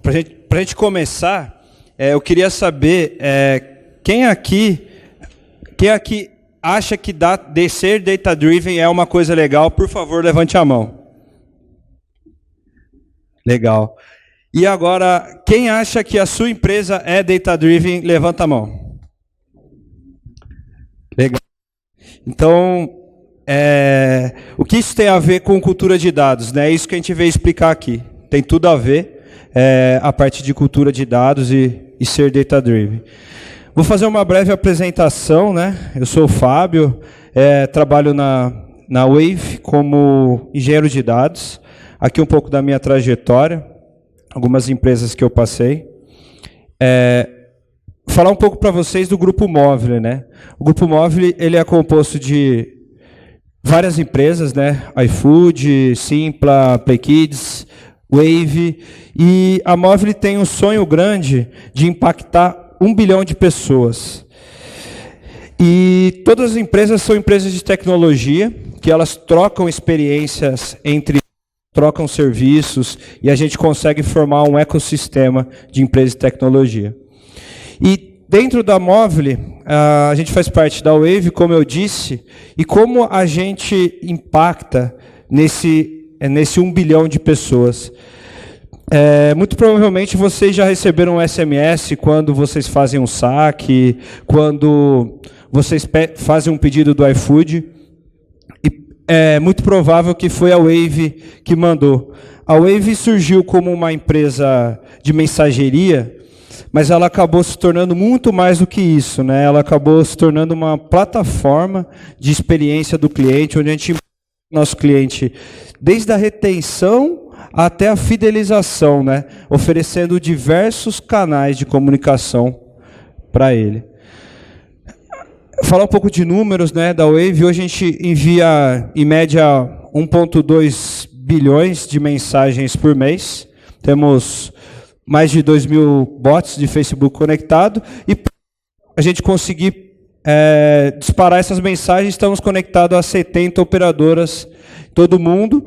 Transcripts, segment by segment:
Para a gente começar, eu queria saber quem aqui acha que ser data-driven é uma coisa legal. Por favor, levante a mão. Legal. E agora, quem acha que a sua empresa é data-driven, levanta a mão. Legal. Então, o que isso tem a ver com cultura de dados, né? É isso que a gente veio explicar aqui. Tem tudo a ver a parte de cultura de dados e ser data-driven. Vou fazer uma breve apresentação, né? Eu sou o Fábio, trabalho na Wave como engenheiro de dados. Aqui um pouco da minha trajetória, algumas empresas que eu passei. Falar um pouco para vocês do Grupo Móvel, né? O Grupo Móvel, ele é composto de várias empresas, né? iFood, Simpla, PlayKids, Wave. E a Móvel tem um sonho grande de impactar 1 bilhão de pessoas. E todas as empresas são empresas de tecnologia, que elas trocam experiências trocam serviços, e a gente consegue formar um ecossistema de empresas de tecnologia. E dentro da Móvel, a gente faz parte da Wave, como eu disse, e como a gente impacta nesse 1 bilhão de pessoas. Muito provavelmente vocês já receberam um SMS quando vocês fazem um saque, quando vocês fazem um pedido do iFood. E é muito provável que foi a Wave que mandou. A Wave surgiu como uma empresa de mensageria, mas ela acabou se tornando muito mais do que isso, né? Ela acabou se tornando uma plataforma de experiência do cliente, onde a gente nosso cliente desde a retenção até a fidelização, né? Oferecendo diversos canais de comunicação para ele. Falar um pouco de números, né, da Wave. Hoje a gente envia, em média, 1,2 bilhões de mensagens por mês. Temos mais de 2.000 bots de Facebook conectados. E para a gente conseguir disparar essas mensagens, estamos conectados a 70 operadoras em todo o mundo.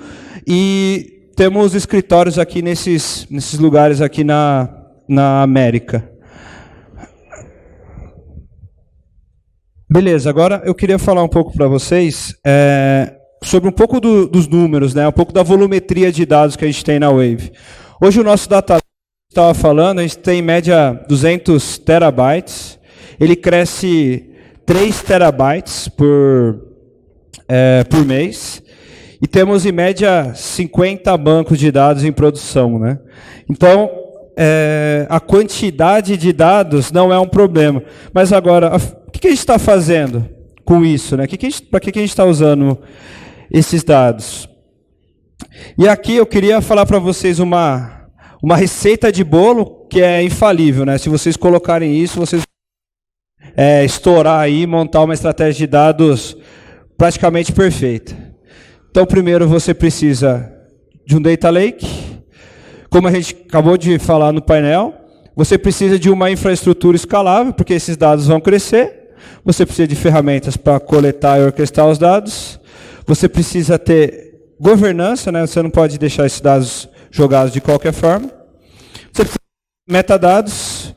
E temos escritórios aqui nesses lugares aqui na América. Beleza, agora eu queria falar um pouco para vocês sobre um pouco dos números, né? Um pouco da volumetria de dados que a gente tem na Wave. Hoje o nosso data estava falando, a gente tem em média 200 terabytes, ele cresce 3 terabytes por mês, e temos em média 50 bancos de dados em produção, né? Então, a quantidade de dados não é um problema. Mas agora, o que a gente está fazendo com isso, né? Para que a gente está usando esses dados? E aqui eu queria falar para vocês uma receita de bolo que é infalível, né? Se vocês colocarem isso, vocês estourar aí, montar uma estratégia de dados praticamente perfeita. Então, primeiro você precisa de um data lake. Como a gente acabou de falar no painel, você precisa de uma infraestrutura escalável, porque esses dados vão crescer. Você precisa de ferramentas para coletar e orquestrar os dados. Você precisa ter governança, né? Você não pode deixar esses dados jogados de qualquer forma. Você precisa de metadados.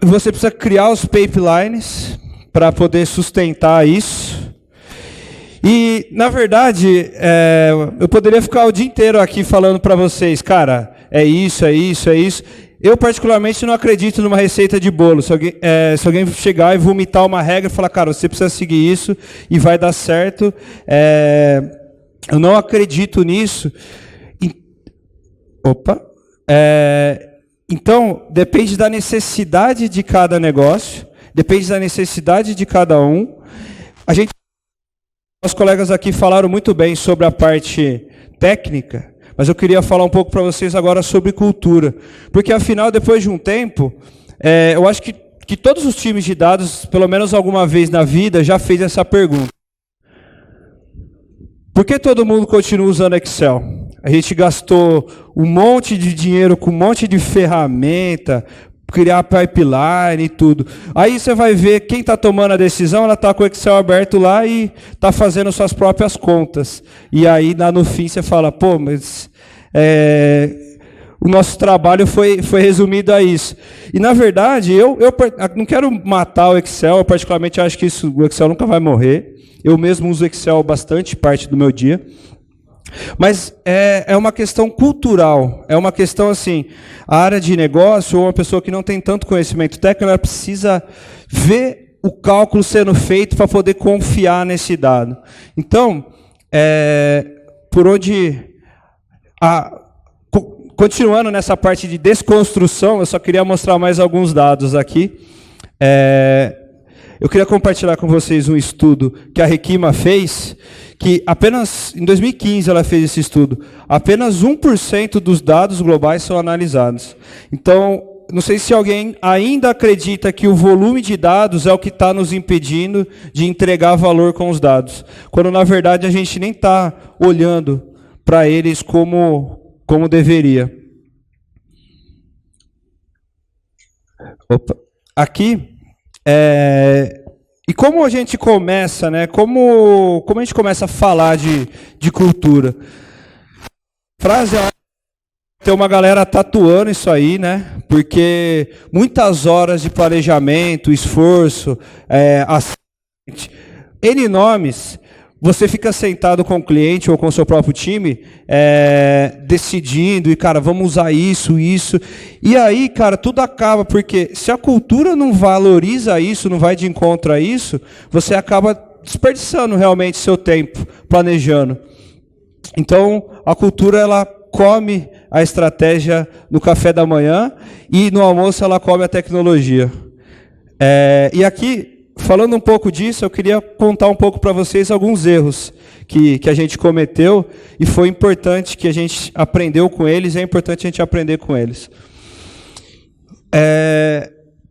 Você precisa criar os pipelines para poder sustentar isso. E, na verdade, eu poderia ficar o dia inteiro aqui falando para vocês, cara, é isso, é isso, é isso. Eu, particularmente, não acredito numa receita de bolo. Se alguém chegar e vomitar uma regra e falar, cara, você precisa seguir isso e vai dar certo, eu não acredito nisso. Então, depende da necessidade de cada negócio, depende da necessidade de cada um. Os colegas aqui falaram muito bem sobre a parte técnica, mas eu queria falar um pouco para vocês agora sobre cultura. Porque, afinal, depois de um tempo, eu acho que todos os times de dados, pelo menos alguma vez na vida, já fez essa pergunta. Por que todo mundo continua usando Excel? A gente gastou um monte de dinheiro com um monte de ferramenta, criar pipeline e tudo. Aí você vai ver quem está tomando a decisão, ela está com o Excel aberto lá e está fazendo suas próprias contas. E aí, no fim, você fala, pô, mas o nosso trabalho foi resumido a isso. E, na verdade, eu não quero matar o Excel, eu particularmente acho que o Excel nunca vai morrer. Eu mesmo uso o Excel bastante parte do meu dia. Mas é uma questão cultural, é uma questão assim, a área de negócio, ou uma pessoa que não tem tanto conhecimento técnico, ela precisa ver o cálculo sendo feito para poder confiar nesse dado. Então, por onde... Continuando nessa parte de desconstrução, eu só queria mostrar mais alguns dados aqui. Eu queria compartilhar com vocês um estudo que a Requima fez, que apenas, em 2015 ela fez esse estudo, apenas 1% dos dados globais são analisados. Então, não sei se alguém ainda acredita que o volume de dados é o que está nos impedindo de entregar valor com os dados, quando na verdade a gente nem está olhando para eles como deveria. Opa. Aqui, e como a gente começa, né? Como a gente começa a falar de cultura? Frase, tem uma galera tatuando isso aí, né? Porque muitas horas de planejamento, esforço, N nomes. Você fica sentado com o cliente ou com o seu próprio time, decidindo, e, cara, vamos usar isso. E aí, cara, tudo acaba, porque se a cultura não valoriza isso, não vai de encontro a isso, você acaba desperdiçando realmente seu tempo, planejando. Então, a cultura, ela come a estratégia no café da manhã, e no almoço ela come a tecnologia. E aqui... Falando um pouco disso, eu queria contar um pouco para vocês alguns erros que a gente cometeu e foi importante que a gente aprendeu com eles, e é importante a gente aprender com eles.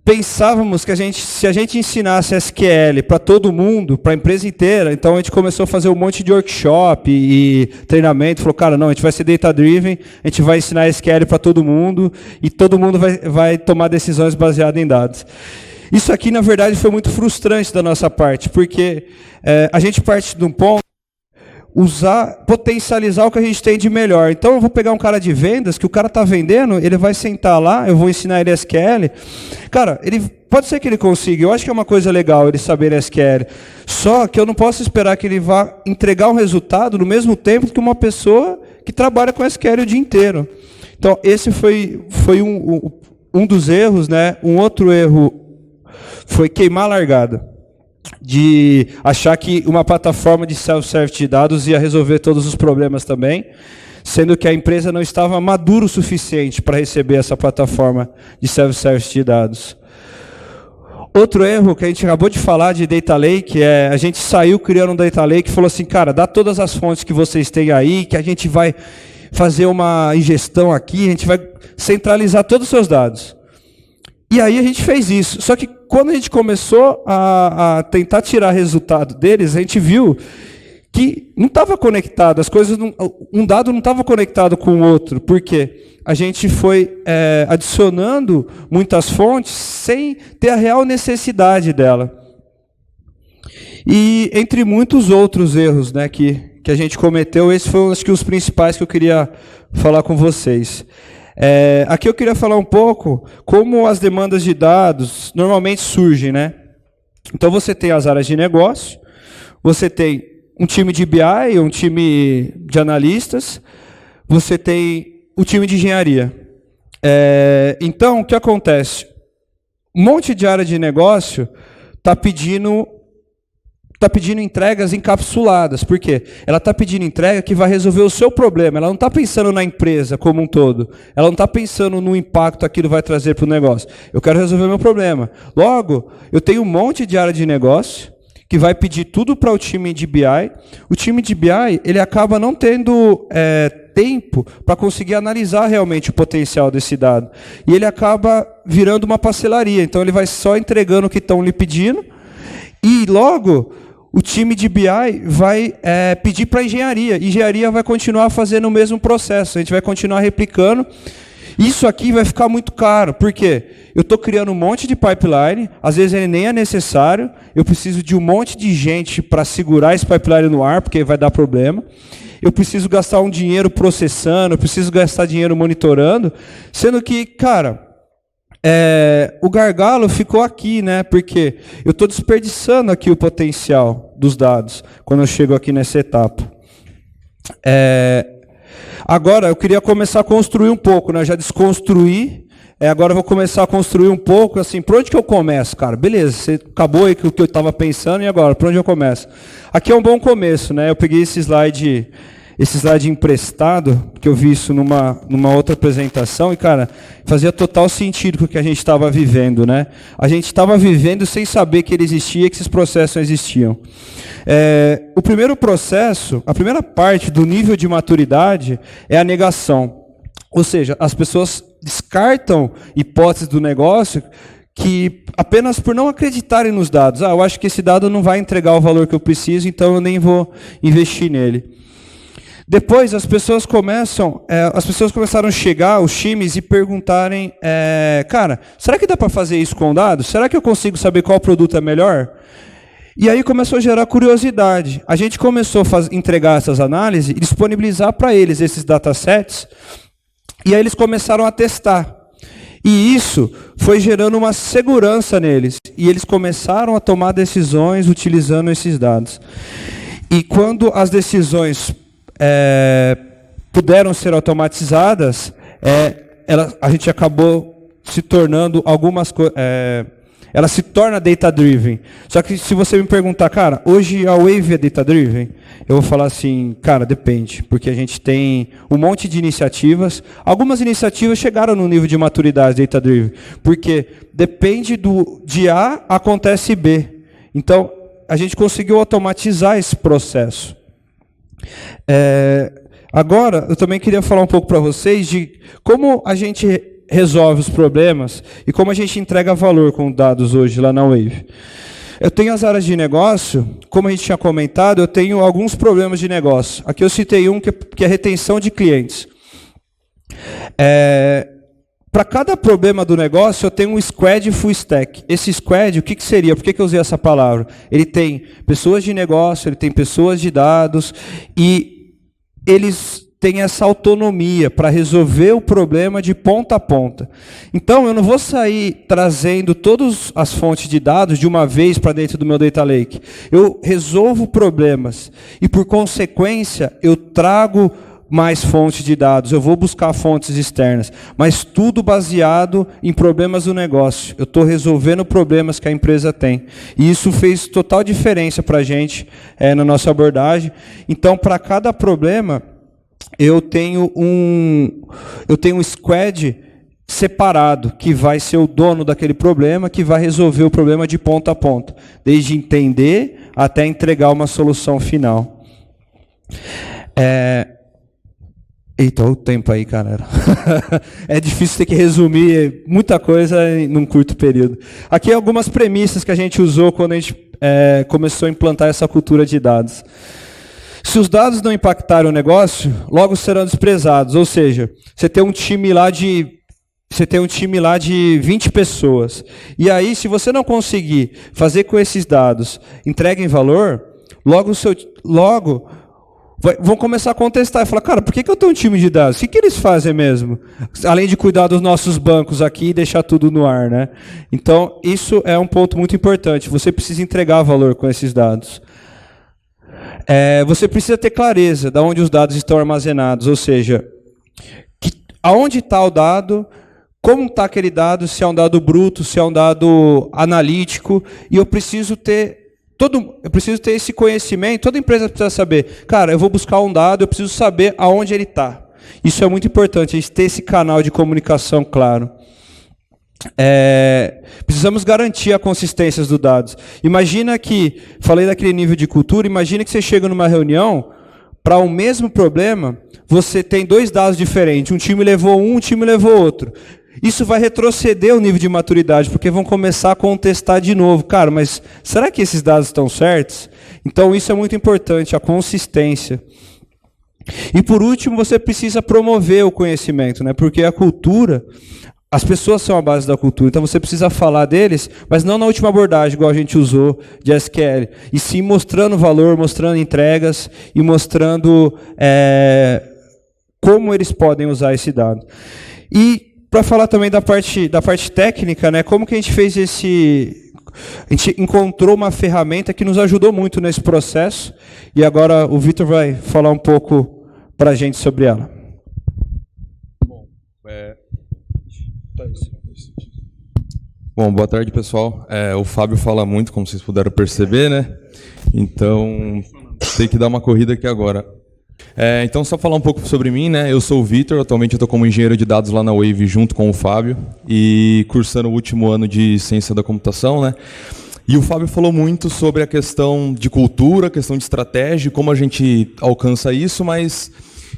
Pensávamos que se a gente ensinasse SQL para todo mundo, para a empresa inteira, então a gente começou a fazer um monte de workshop e treinamento, falou, cara, não, a gente vai ser data-driven, a gente vai ensinar SQL para todo mundo e todo mundo vai tomar decisões baseadas em dados. Isso aqui, na verdade, foi muito frustrante da nossa parte, porque a gente parte de um ponto, potencializar o que a gente tem de melhor. Então, eu vou pegar um cara de vendas, que o cara está vendendo, ele vai sentar lá, eu vou ensinar ele SQL. Cara, pode ser que ele consiga, eu acho que é uma coisa legal ele saber SQL. Só que eu não posso esperar que ele vá entregar um resultado no mesmo tempo que uma pessoa que trabalha com SQL o dia inteiro. Então, esse foi um dos erros, né? Um outro erro foi queimar a largada, de achar que uma plataforma de self-service de dados ia resolver todos os problemas também, sendo que a empresa não estava madura o suficiente para receber essa plataforma de self-service de dados. Outro erro que a gente acabou de falar de Data Lake, a gente saiu criando um Data Lake e falou assim, cara, dá todas as fontes que vocês têm aí, que a gente vai fazer uma ingestão aqui, a gente vai centralizar todos os seus dados. E aí a gente fez isso. Só que quando a gente começou a tentar tirar resultado deles, a gente viu que não estava conectado, um dado não estava conectado com o outro. Por quê? A gente foi adicionando muitas fontes sem ter a real necessidade dela. E entre muitos outros erros, né, que a gente cometeu, esses foram acho que os principais que eu queria falar com vocês. Aqui eu queria falar um pouco como as demandas de dados normalmente surgem, né? Então você tem as áreas de negócio, você tem um time de BI, um time de analistas, você tem o time de engenharia. Então, o que acontece? Um monte de área de negócio está pedindo entregas encapsuladas. Por quê? Ela está pedindo entrega que vai resolver o seu problema. Ela não está pensando na empresa como um todo. Ela não está pensando no impacto que aquilo vai trazer para o negócio. Eu quero resolver o meu problema. Logo, eu tenho um monte de área de negócio que vai pedir tudo para o time de BI. O time de BI, ele acaba não tendo tempo para conseguir analisar realmente o potencial desse dado. E ele acaba virando uma parcelaria. Então, ele vai só entregando o que estão lhe pedindo. E logo, o time de BI vai pedir para a engenharia. Engenharia vai continuar fazendo o mesmo processo. A gente vai continuar replicando. Isso aqui vai ficar muito caro. Por quê? Eu estou criando um monte de pipeline, às vezes ele nem é necessário, eu preciso de um monte de gente para segurar esse pipeline no ar, porque vai dar problema. eu preciso gastar um dinheiro processando, eu preciso gastar dinheiro monitorando, sendo que, cara, o gargalo ficou aqui, né? Porque eu estou desperdiçando aqui o potencial dos dados quando eu chego aqui nessa etapa. Agora, eu queria começar a construir um pouco, né? Eu já desconstruí, agora eu vou começar a construir um pouco, assim, por onde que eu começo, cara? Beleza, você acabou aí com o que eu estava pensando, e agora, por onde eu começo? Aqui é um bom começo, né? Eu peguei esse slide emprestado, que eu vi isso numa outra apresentação, e, cara, fazia total sentido com o que a gente estava vivendo, né? A gente estava vivendo sem saber que ele existia, que esses processos não existiam. O primeiro processo, a primeira parte do nível de maturidade é a negação. Ou seja, as pessoas descartam hipóteses do negócio que apenas por não acreditarem nos dados. Eu acho que esse dado não vai entregar o valor que eu preciso, então eu nem vou investir nele. Depois as pessoas começaram a chegar, os times, e perguntarem, cara, será que dá para fazer isso com dados? Será que eu consigo saber qual produto é melhor? E aí começou a gerar curiosidade. A gente começou a entregar essas análises e disponibilizar para eles esses datasets, e aí eles começaram a testar. E isso foi gerando uma segurança neles, e eles começaram a tomar decisões utilizando esses dados. E quando as decisões puderam ser automatizadas, a gente acabou se tornando algumas coisas. Ela se torna data-driven. Só que se você me perguntar, cara, hoje a Wave é data-driven? Eu vou falar assim, cara, depende, porque a gente tem um monte de iniciativas. Algumas iniciativas chegaram no nível de maturidade data-driven, porque depende de A, acontece B. Então, a gente conseguiu automatizar esse processo. Agora, eu também queria falar um pouco para vocês de como a gente resolve os problemas e como a gente entrega valor com dados hoje lá na Wave. Eu tenho as áreas de negócio, como a gente tinha comentado, eu tenho alguns problemas de negócio. Aqui eu citei um que é retenção de clientes. Para cada problema do negócio, eu tenho um squad full stack. Esse squad, o que seria? Por que eu usei essa palavra? Ele tem pessoas de negócio, ele tem pessoas de dados, e eles têm essa autonomia para resolver o problema de ponta a ponta. Então, eu não vou sair trazendo todas as fontes de dados de uma vez para dentro do meu data lake. Eu resolvo problemas e, por consequência, eu trago mais fontes de dados, eu vou buscar fontes externas, mas tudo baseado em problemas do negócio. Eu estou resolvendo problemas que a empresa tem. E isso fez total diferença para a gente na nossa abordagem. Então, para cada problema, eu tenho um squad separado, que vai ser o dono daquele problema, que vai resolver o problema de ponta a ponta, desde entender até entregar uma solução final. Eita, olha o tempo aí, galera. É difícil ter que resumir muita coisa em um curto período. Aqui algumas premissas que a gente usou quando a gente começou a implantar essa cultura de dados. Se os dados não impactarem o negócio, logo serão desprezados. Ou seja, você tem um time lá de 20 pessoas. E aí, se você não conseguir fazer com esses dados entreguem valor, logo vão começar a contestar e falar, cara, por que eu tenho um time de dados? O que eles fazem mesmo? Além de cuidar dos nossos bancos aqui e deixar tudo no ar, né? Então, isso é um ponto muito importante. Você precisa entregar valor com esses dados. Você precisa ter clareza de onde os dados estão armazenados, ou seja, aonde está o dado, como está aquele dado, se é um dado bruto, se é um dado analítico, e eu preciso ter esse conhecimento. Toda empresa precisa saber, cara, eu vou buscar um dado, eu preciso saber aonde ele está. Isso é muito importante, a gente ter esse canal de comunicação claro. Precisamos garantir a consistência dos dados. Imagina que, falei daquele nível de cultura, imagina que você chega numa reunião, para o mesmo problema, você tem dois dados diferentes, um time levou um time levou outro. Isso vai retroceder o nível de maturidade, porque vão começar a contestar de novo. Cara, mas será que esses dados estão certos? Então isso é muito importante, a consistência. E por último, você precisa promover o conhecimento, né? Porque a cultura, as pessoas são a base da cultura, então você precisa falar deles, mas não na última abordagem, igual a gente usou de SQL, e sim mostrando valor, mostrando entregas e mostrando como eles podem usar esse dado. E para falar também da parte técnica, né, como que a gente fez a gente encontrou uma ferramenta que nos ajudou muito nesse processo, e agora o Vitor vai falar um pouco para a gente sobre ela. Bom, boa tarde, pessoal. O Fábio fala muito, como vocês puderam perceber, né? Então, tem que dar uma corrida aqui agora. Então, só falar um pouco sobre mim, né? Eu sou o Vitor, atualmente eu estou como engenheiro de dados lá na Wave junto com o Fábio e cursando o último ano de ciência da computação, né? E o Fábio falou muito sobre a questão de cultura, a questão de estratégia, como a gente alcança isso, mas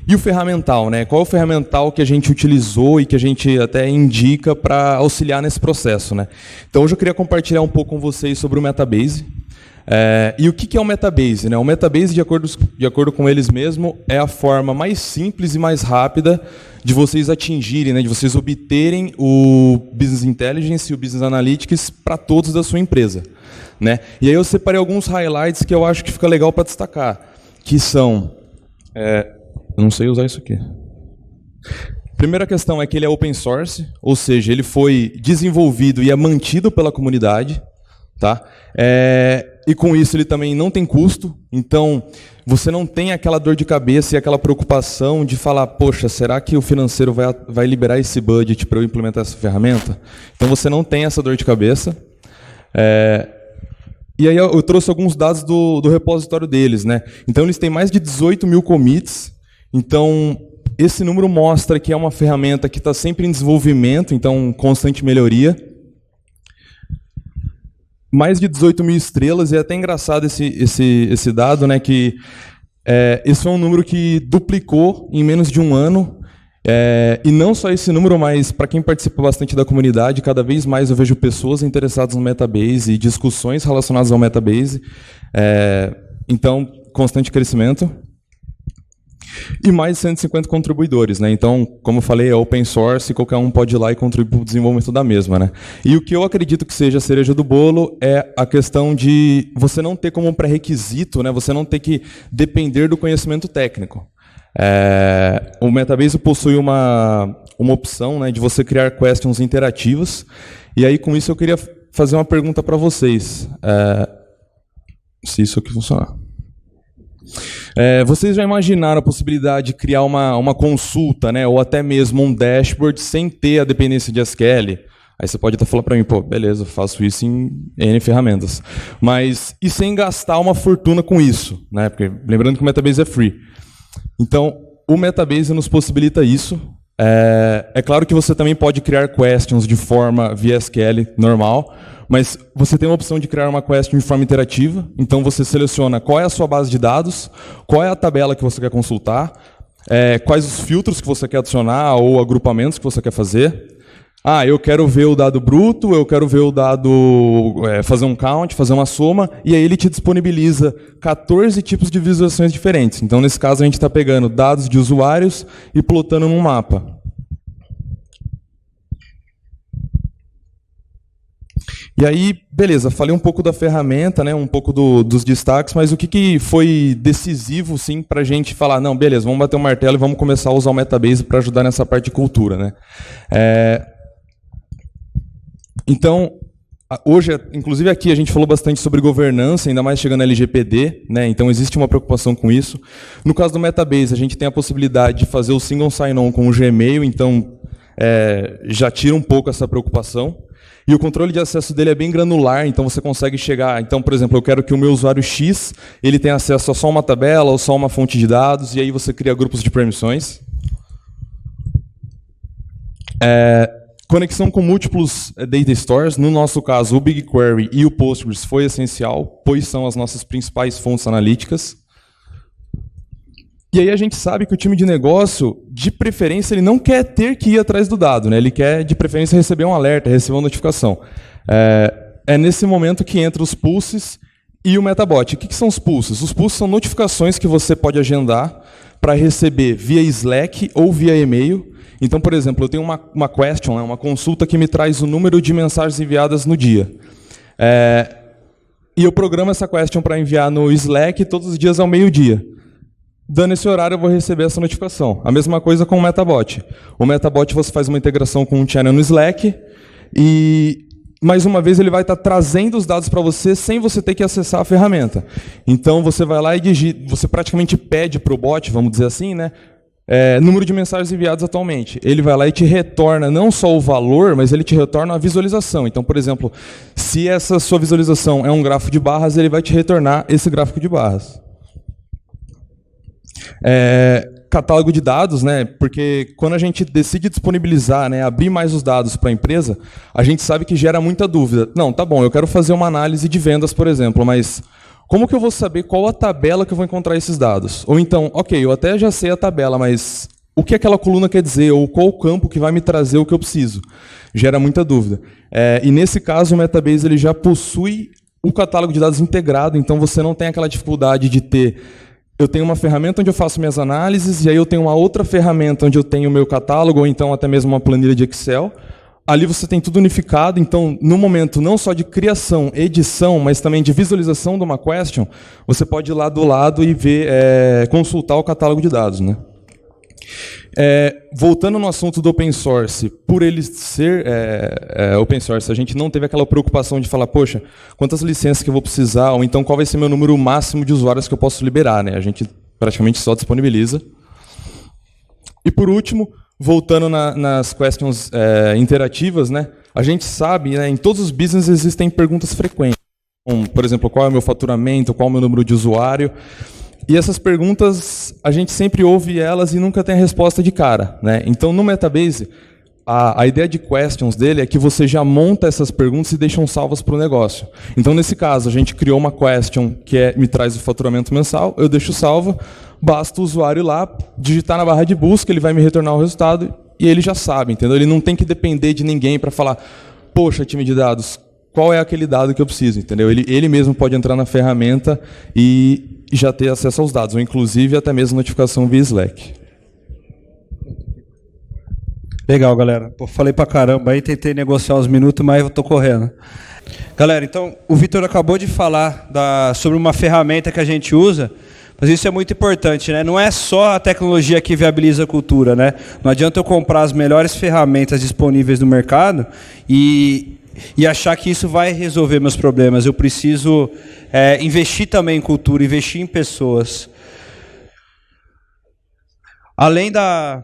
e o ferramental, né? Qual é o ferramental que a gente utilizou e que a gente até indica para auxiliar nesse processo, né? Então, hoje eu queria compartilhar um pouco com vocês sobre o Metabase. E o que é o Metabase, né? O Metabase, de acordo com eles mesmos, é a forma mais simples e mais rápida de vocês atingirem, né? De vocês obterem o Business Intelligence e o Business Analytics para todos da sua empresa, né? E aí eu separei alguns highlights que eu acho que fica legal para destacar, que são... eu não sei usar isso aqui. Primeira questão é que ele é open source, ou seja, ele foi desenvolvido e é mantido pela comunidade, tá? E com isso ele também não tem custo, então você não tem aquela dor de cabeça e aquela preocupação de falar, poxa, será que o financeiro vai liberar esse budget para eu implementar essa ferramenta? Então você não tem essa dor de cabeça. E aí eu trouxe alguns dados do repositório deles, né? Então eles têm mais de 18 mil commits. Então esse número mostra que é uma ferramenta que está sempre em desenvolvimento, então constante melhoria. Mais de 18 mil estrelas, e é até engraçado esse dado, né? Que esse foi um número que duplicou em menos de um ano. E não só esse número, mas para quem participa bastante da comunidade, cada vez mais eu vejo pessoas interessadas no Metabase e discussões relacionadas ao Metabase. Então, constante crescimento. E mais de 150 contribuidores, né? Então, como eu falei, é open source e qualquer um pode ir lá e contribuir para o desenvolvimento da mesma, né? E o que eu acredito que seja a cereja do bolo é a questão de você não ter como pré-requisito, né? Você não ter que depender do conhecimento técnico. O Metabase possui uma opção, né, de você criar questions interativas, e aí com isso eu queria fazer uma pergunta para vocês, se isso aqui funcionar. Vocês já imaginaram a possibilidade de criar uma consulta, né, ou até mesmo um dashboard sem ter a dependência de SQL? Aí você pode até falar para mim, pô, beleza, eu faço isso em N ferramentas. Mas e sem gastar uma fortuna com isso, né? Porque lembrando que o Metabase é free. Então, o Metabase nos possibilita isso. É claro que você também pode criar questions de forma via SQL normal, mas você tem a opção de criar uma question de forma interativa. Então, você seleciona qual é a sua base de dados, qual é a tabela que você quer consultar, quais os filtros que você quer adicionar ou agrupamentos que você quer fazer. Eu quero ver o dado bruto, eu quero ver o dado, fazer um count, fazer uma soma, e aí ele te disponibiliza 14 tipos de visualizações diferentes. Então, nesse caso, a gente está pegando dados de usuários e plotando num mapa. E aí, beleza, falei um pouco da ferramenta, né, um pouco dos destaques, mas o que foi decisivo sim, para a gente falar, não, beleza, vamos bater o martelo e vamos começar a usar o Metabase para ajudar nessa parte de cultura, né? Então, hoje, inclusive aqui, a gente falou bastante sobre governança, ainda mais chegando a LGPD, né? Então existe uma preocupação com isso. No caso do Metabase, a gente tem a possibilidade de fazer o single sign-on com o Gmail, então já tira um pouco essa preocupação. E o controle de acesso dele é bem granular, então você consegue chegar... Então, por exemplo, eu quero que o meu usuário X ele tenha acesso a só uma tabela ou só uma fonte de dados, e aí você cria grupos de permissões. Conexão com múltiplos data stores, no nosso caso o BigQuery e o Postgres foi essencial, pois são as nossas principais fontes analíticas. E aí a gente sabe que o time de negócio, de preferência, ele não quer ter que ir atrás do dado, né? Ele quer, de preferência, receber um alerta, receber uma notificação. É nesse momento que entra os pulses e o Metabot. O que são os pulses? Os pulses são notificações que você pode agendar para receber via Slack ou via e-mail. Então, por exemplo, eu tenho uma question, né, uma consulta que me traz o número de mensagens enviadas no dia. E eu programo essa question para enviar no Slack todos os dias ao meio-dia. Dando esse horário, eu vou receber essa notificação. A mesma coisa com o Metabot. O Metabot, você faz uma integração com um channel no Slack e, mais uma vez, ele vai estar trazendo os dados para você sem você ter que acessar a ferramenta. Então, você vai lá e digita, você praticamente pede para o bot, vamos dizer assim, né, número de mensagens enviadas atualmente. Ele vai lá e te retorna não só o valor, mas ele te retorna a visualização. Então, por exemplo, se essa sua visualização é um gráfico de barras, ele vai te retornar esse gráfico de barras. Catálogo de dados, né? Porque quando a gente decide disponibilizar, né, abrir mais os dados para a empresa, a gente sabe que gera muita dúvida. Não, tá bom, eu quero fazer uma análise de vendas, por exemplo, mas como que eu vou saber qual a tabela que eu vou encontrar esses dados? Ou então, ok, eu até já sei a tabela, mas o que aquela coluna quer dizer? Ou qual o campo que vai me trazer o que eu preciso? Gera muita dúvida. E nesse caso, o Metabase ele já possui o catálogo de dados integrado, então você não tem aquela dificuldade de ter... Eu tenho uma ferramenta onde eu faço minhas análises, e aí eu tenho uma outra ferramenta onde eu tenho o meu catálogo, ou então até mesmo uma planilha de Excel. Ali você tem tudo unificado, então, no momento não só de criação, edição, mas também de visualização de uma question, você pode ir lá do lado e ver, consultar o catálogo de dados, né? Voltando no assunto do open source, por ele ser open source, a gente não teve aquela preocupação de falar, poxa, quantas licenças que eu vou precisar, ou então qual vai ser meu número máximo de usuários que eu posso liberar, né? A gente praticamente só disponibiliza. E por último, voltando nas questions interativas, né? A gente sabe, né, em todos os business existem perguntas frequentes. Por exemplo, qual é o meu faturamento, qual é o meu número de usuário. E essas perguntas, a gente sempre ouve elas e nunca tem a resposta de cara, né? Então, no Metabase, a ideia de questions dele é que você já monta essas perguntas e deixam salvas para o negócio. Então, nesse caso, a gente criou uma question que me traz o faturamento mensal, eu deixo salvo, basta o usuário ir lá, digitar na barra de busca, ele vai me retornar o resultado e ele já sabe, entendeu? Ele não tem que depender de ninguém para falar, poxa, time de dados, qual é aquele dado que eu preciso, entendeu? Ele mesmo pode entrar na ferramenta e já ter acesso aos dados, ou inclusive até mesmo notificação via Slack. Legal, galera. Pô, falei pra caramba aí, tentei negociar os minutos, mas eu tô correndo. Galera, então, o Vitor acabou de falar sobre uma ferramenta que a gente usa, mas isso é muito importante, né? Não é só a tecnologia que viabiliza a cultura, né? Não adianta eu comprar as melhores ferramentas disponíveis no mercado e achar que isso vai resolver meus problemas. Eu preciso investir também em cultura, investir em pessoas. Além da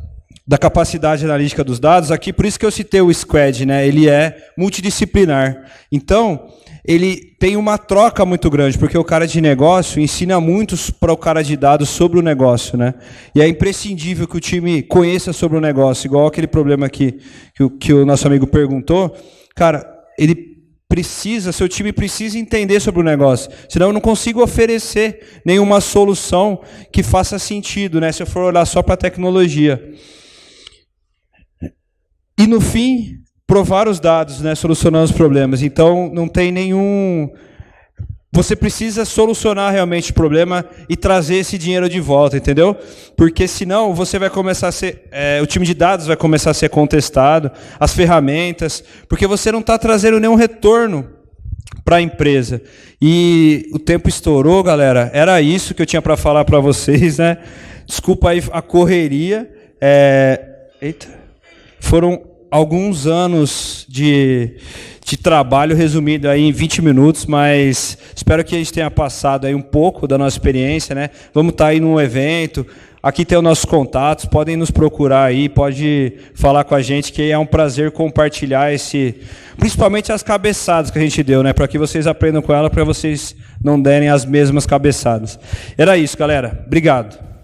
capacidade analítica dos dados, aqui, por isso que eu citei o Squad, né? Ele é multidisciplinar. Então, ele tem uma troca muito grande, porque o cara de negócio ensina muito para o cara de dados sobre o negócio, né? E é imprescindível que o time conheça sobre o negócio, igual aquele problema aqui que o nosso amigo perguntou. Cara, seu time precisa entender sobre o negócio, senão eu não consigo oferecer nenhuma solução que faça sentido, né, se eu for olhar só para a tecnologia. E no fim, provar os dados, né, solucionando os problemas. Então, não tem nenhum... Você precisa solucionar realmente o problema e trazer esse dinheiro de volta, entendeu? Porque senão você vai começar a ser... o time de dados vai começar a ser contestado, as ferramentas, porque você não está trazendo nenhum retorno para a empresa. E o tempo estourou, galera. Era isso que eu tinha para falar para vocês, né? Desculpa aí a correria. Foram alguns anos de trabalho resumido aí em 20 minutos, mas espero que a gente tenha passado aí um pouco da nossa experiência, né? Vamos estar aí num evento, aqui tem os nossos contatos, podem nos procurar aí, pode falar com a gente, que é um prazer compartilhar principalmente as cabeçadas que a gente deu, né? Para que vocês aprendam com ela, para vocês não derem as mesmas cabeçadas. Era isso, galera. Obrigado.